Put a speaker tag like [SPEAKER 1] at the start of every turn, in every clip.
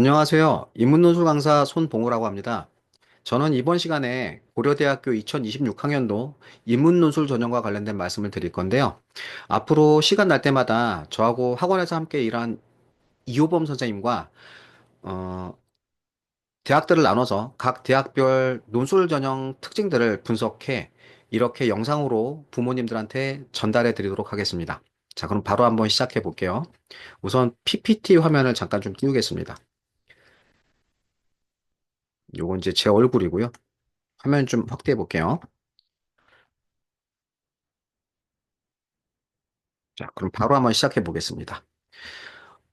[SPEAKER 1] 안녕하세요. 인문논술 강사 손봉우라고 합니다. 저는 이번 시간에 고려대학교 2026학년도 인문논술 전형과 관련된 말씀을 드릴 건데요. 앞으로 시간 날 때마다 저하고 학원에서 함께 일한 이호범 선생님과 어, 대학들을 나눠서 각 대학별 논술 전형 특징들을 분석해 이렇게 영상으로 부모님들한테 전달해 드리도록 하겠습니다. 자, 그럼 바로 한번 시작해 볼게요. 우선 PPT 화면을 잠깐 좀 띄우겠습니다. 요건 이제 제 얼굴이고요. 화면 좀 확대해 볼게요. 자, 그럼 바로 한번 시작해 보겠습니다.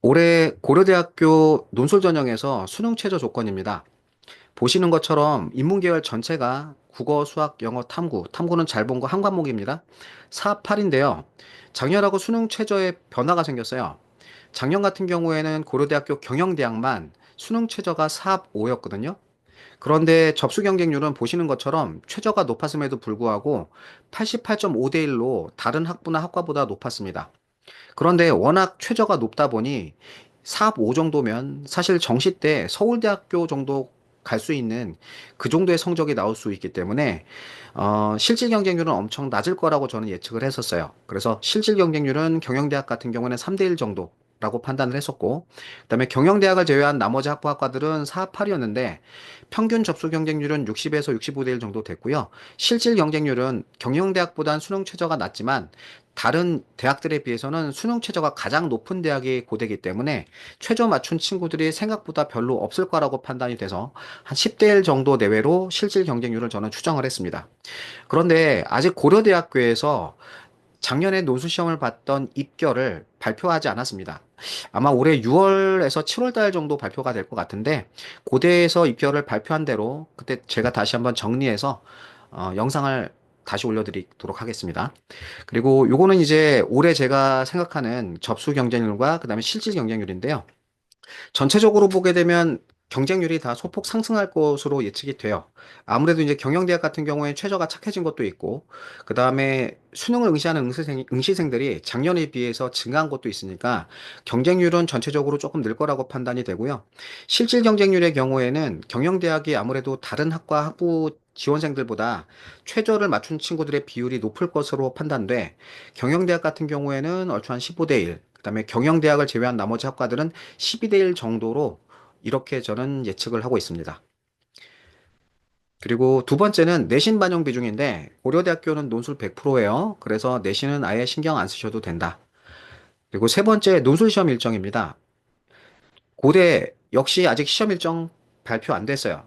[SPEAKER 1] 올해 고려대학교 논술 전형에서 수능 최저 조건입니다. 보시는 것처럼 인문계열 전체가 국어, 수학, 영어, 탐구, 탐구는 잘 본 거 한 과목입니다. 4, 8인데요. 작년하고 수능 최저에 변화가 생겼어요. 작년 같은 경우에는 고려대학교 경영대학만 수능 최저가 4, 5였거든요. 그런데 접수 경쟁률은 보시는 것처럼 최저가 높았음에도 불구하고 88.5대 1로 다른 학부나 학과보다 높았습니다. 그런데 워낙 최저가 높다 보니 4, 5 정도면 사실 정시 때 서울대학교 정도 갈 수 있는 그 정도의 성적이 나올 수 있기 때문에 실질 경쟁률은 엄청 낮을 거라고 저는 예측을 했었어요. 그래서 실질 경쟁률은 경영대학 같은 경우는 3대 1 정도라고 판단을 했었고, 그다음에 경영대학을 제외한 나머지 학부학과들은 4, 8이었는데 평균 접수 경쟁률은 60에서 65대 1 정도 됐고요. 실질 경쟁률은 경영대학보다는 수능 최저가 낮지만 다른 대학들에 비해서는 수능 최저가 가장 높은 대학이 고대이기 때문에 최저 맞춘 친구들이 생각보다 별로 없을 거라고 판단이 돼서 한 10대 1 정도 내외로 실질 경쟁률을 저는 추정을 했습니다. 그런데 아직 고려대학교에서 작년에 논술 시험을 봤던 입결을 발표하지 않았습니다. 아마 올해 6월에서 7월 달 정도 발표가 될 것 같은데 고대에서 입결을 발표한 대로 그때 제가 다시 한번 정리해서 영상을 다시 올려드리도록 하겠습니다. 그리고 요거는 이제 올해 제가 생각하는 접수 경쟁률과 그다음에 실질 경쟁률인데요. 전체적으로 보게 되면 경쟁률이 다 소폭 상승할 것으로 예측이 돼요. 아무래도 이제 경영대학 같은 경우에 최저가 착해진 것도 있고, 그 다음에 수능을 응시하는 응시생들이 작년에 비해서 증가한 것도 있으니까 경쟁률은 전체적으로 조금 늘 거라고 판단이 되고요. 실질 경쟁률의 경우에는 경영대학이 아무래도 다른 학과 학부 지원생들보다 최저를 맞춘 친구들의 비율이 높을 것으로 판단돼 경영대학 같은 경우에는 얼추 한 15대 1, 그다음에 경영대학을 제외한 나머지 학과들은 12대 1 정도로 이렇게 저는 예측을 하고 있습니다. 그리고 두 번째는 내신 반영 비중인데 고려대학교는 논술 100%예요. 그래서 내신은 아예 신경 안 쓰셔도 된다. 그리고 세 번째 논술 시험 일정입니다. 고대 역시 아직 시험 일정 발표 안 됐어요.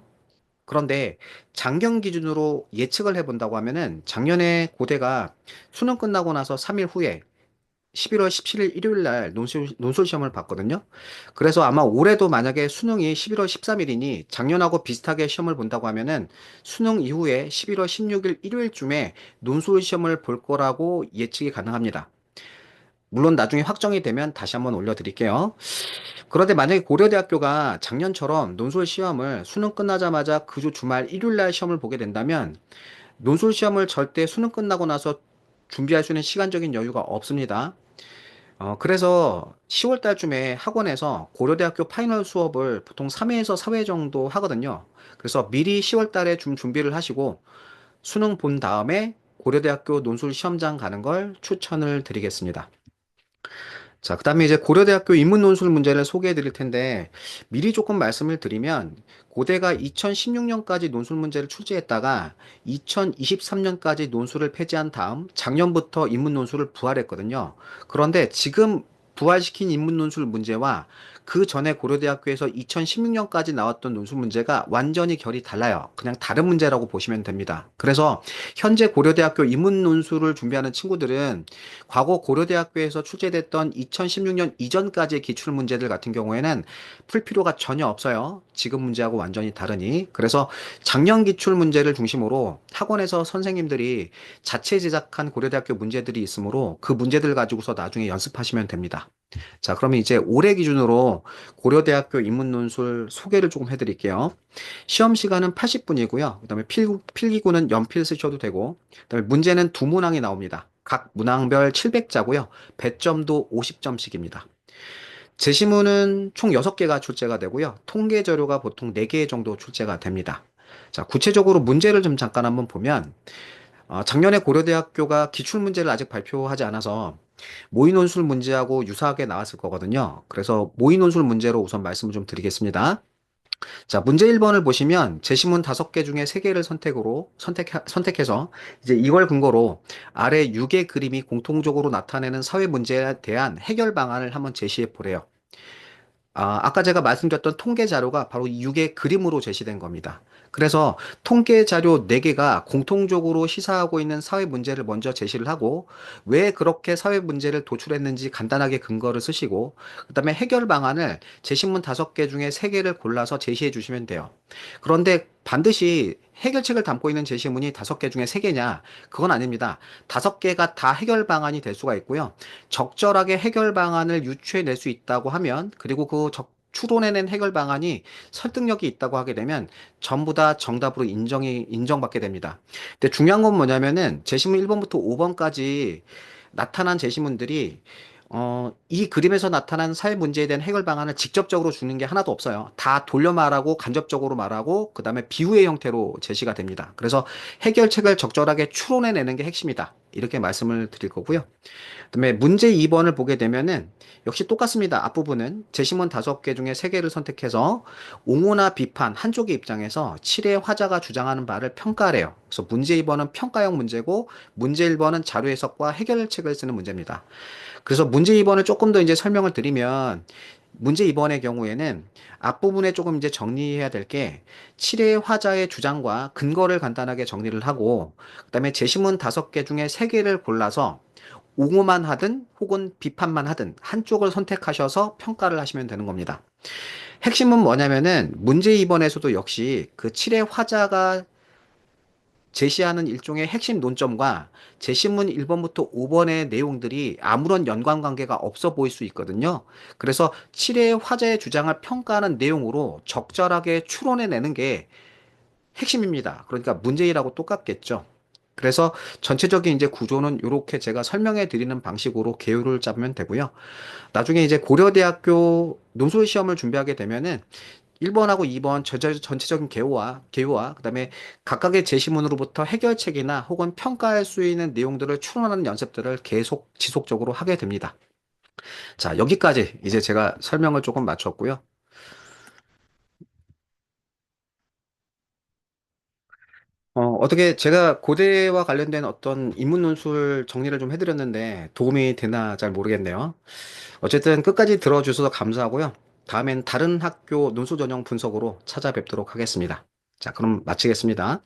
[SPEAKER 1] 그런데 장경 기준으로 예측을 해본다고 하면은 작년에 고대가 수능 끝나고 나서 3일 후에 11월 17일 일요일 날 논술 시험을 봤거든요. 그래서 아마 올해도 만약에 수능이 11월 13일이니 작년하고 비슷하게 시험을 본다고 하면은 수능 이후에 11월 16일 일요일쯤에 논술 시험을 볼 거라고 예측이 가능합니다. 물론 나중에 확정이 되면 다시 한번 올려드릴게요. 그런데 만약에 고려대학교가 작년처럼 논술 시험을 수능 끝나자마자 그 주 주말 일요일 날 시험을 보게 된다면 논술 시험을 절대 수능 끝나고 나서 준비할 수 있는 시간적인 여유가 없습니다. 그래서 10월 달쯤에 학원에서 고려대학교 파이널 수업을 보통 3회에서 4회 정도 하거든요. 그래서 미리 10월 달에 좀 준비를 하시고 수능 본 다음에 고려대학교 논술 시험장 가는 걸 추천을 드리겠습니다. 자, 그다음에 이제 고려대학교 인문 논술 문제를 소개해 드릴 텐데 미리 조금 말씀을 드리면 고대가 2016년까지 논술 문제를 출제했다가 2023년까지 논술을 폐지한 다음 작년부터 인문 논술을 부활했거든요. 그런데 지금 부활시킨 인문 논술 문제와 그 전에 고려대학교에서 2016년까지 나왔던 논술 문제가 완전히 결이 달라요. 그냥 다른 문제라고 보시면 됩니다. 그래서 현재 고려대학교 인문 논술을 준비하는 친구들은 과거 고려대학교에서 출제됐던 2016년 이전까지의 기출 문제들 같은 경우에는 풀 필요가 전혀 없어요. 지금 문제하고 완전히 다르니. 그래서 작년 기출 문제를 중심으로 학원에서 선생님들이 자체 제작한 고려대학교 문제들이 있으므로 그 문제들 가지고서 나중에 연습하시면 됩니다. 자, 그러면 이제 올해 기준으로 고려대학교 인문논술 소개를 조금 해드릴게요. 시험 시간은 80분이고요. 그다음에 필기구는 연필 쓰셔도 되고, 그다음에 문제는 두 문항이 나옵니다. 각 문항별 700자고요. 배점도 50점씩입니다. 제시문은 총 6개가 출제가 되고요. 통계 자료가 보통 4개 정도 출제가 됩니다. 자, 구체적으로 문제를 좀 잠깐 한번 보면, 작년에 고려대학교가 기출문제를 아직 발표하지 않아서 모의논술 문제하고 유사하게 나왔을 거거든요. 그래서 모의논술 문제로 우선 말씀을 좀 드리겠습니다. 자, 문제 1번을 보시면 제시문 5개 중에 3개를 선택해서 이제 이걸 근거로 아래 6의 그림이 공통적으로 나타내는 사회 문제에 대한 해결 방안을 한번 제시해 보래요. 아까 제가 말씀드렸던 통계 자료가 바로 이 6의 그림으로 제시된 겁니다. 그래서 통계 자료 4개가 공통적으로 시사하고 있는 사회 문제를 먼저 제시를 하고 왜 그렇게 사회 문제를 도출했는지 간단하게 근거를 쓰시고 그다음에 해결 방안을 제시문 5개 중에 3개를 골라서 제시해 주시면 돼요. 그런데 반드시 해결책을 담고 있는 제시문이 5개 중에 3개냐? 그건 아닙니다. 5개가 다 해결 방안이 될 수가 있고요. 적절하게 해결 방안을 유추해낼 수 있다고 하면, 그리고 추론해낸 해결 방안이 설득력이 있다고 하게 되면 전부 다 정답으로 인정받게 됩니다. 근데 중요한 건 뭐냐면은 제시문 1번부터 5번까지 나타난 제시문들이 이 그림에서 나타난 사회 문제에 대한 해결 방안을 직접적으로 주는 게 하나도 없어요. 다 돌려 말하고 간접적으로 말하고 그다음에 비유의 형태로 제시가 됩니다. 그래서 해결책을 적절하게 추론해내는 게 핵심이다. 이렇게 말씀을 드릴 거고요. 그다음에 문제 2번을 보게 되면은 역시 똑같습니다. 앞부분은 제시문 5개 중에 3개를 선택해서 옹호나 비판 한쪽의 입장에서 칠의 화자가 주장하는 바를 평가하래요. 그래서 문제 2번은 평가형 문제고 문제 1번은 자료 해석과 해결책을 쓰는 문제입니다. 그래서 문제 2번을 조금 더 이제 설명을 드리면 문제 2번의 경우에는 앞부분에 조금 이제 정리해야 될 게 칠의 화자의 주장과 근거를 간단하게 정리를 하고 그다음에 제시문 5개 중에 3개를 골라서 옹호만 하든 혹은 비판만 하든 한쪽을 선택하셔서 평가를 하시면 되는 겁니다. 핵심은 뭐냐면은 문제 2번에서도 역시 그 칠의 화자가 제시하는 일종의 핵심 논점과 제시문 1번부터 5번의 내용들이 아무런 연관관계가 없어 보일 수 있거든요. 그래서 칠의 화자의 주장을 평가하는 내용으로 적절하게 추론해내는 게 핵심입니다. 그러니까 문제일하고 똑같겠죠. 그래서 전체적인 이제 구조는 이렇게 제가 설명해 드리는 방식으로 계율을 짜면 되고요. 나중에 이제 고려대학교 논술 시험을 준비하게 되면은 1번하고 2번 전체적인 개요와 그다음에 각각의 제시문으로부터 해결책이나 혹은 평가할 수 있는 내용들을 추론하는 연습들을 계속 지속적으로 하게 됩니다. 자, 여기까지 이제 제가 설명을 조금 마쳤고요. 어떻게 제가 고대와 관련된 어떤 인문 논술 정리를 좀 해드렸는데 도움이 되나 잘 모르겠네요. 어쨌든 끝까지 들어주셔서 감사하고요. 다음엔 다른 학교 논술 전형 분석으로 찾아뵙도록 하겠습니다. 자, 그럼 마치겠습니다.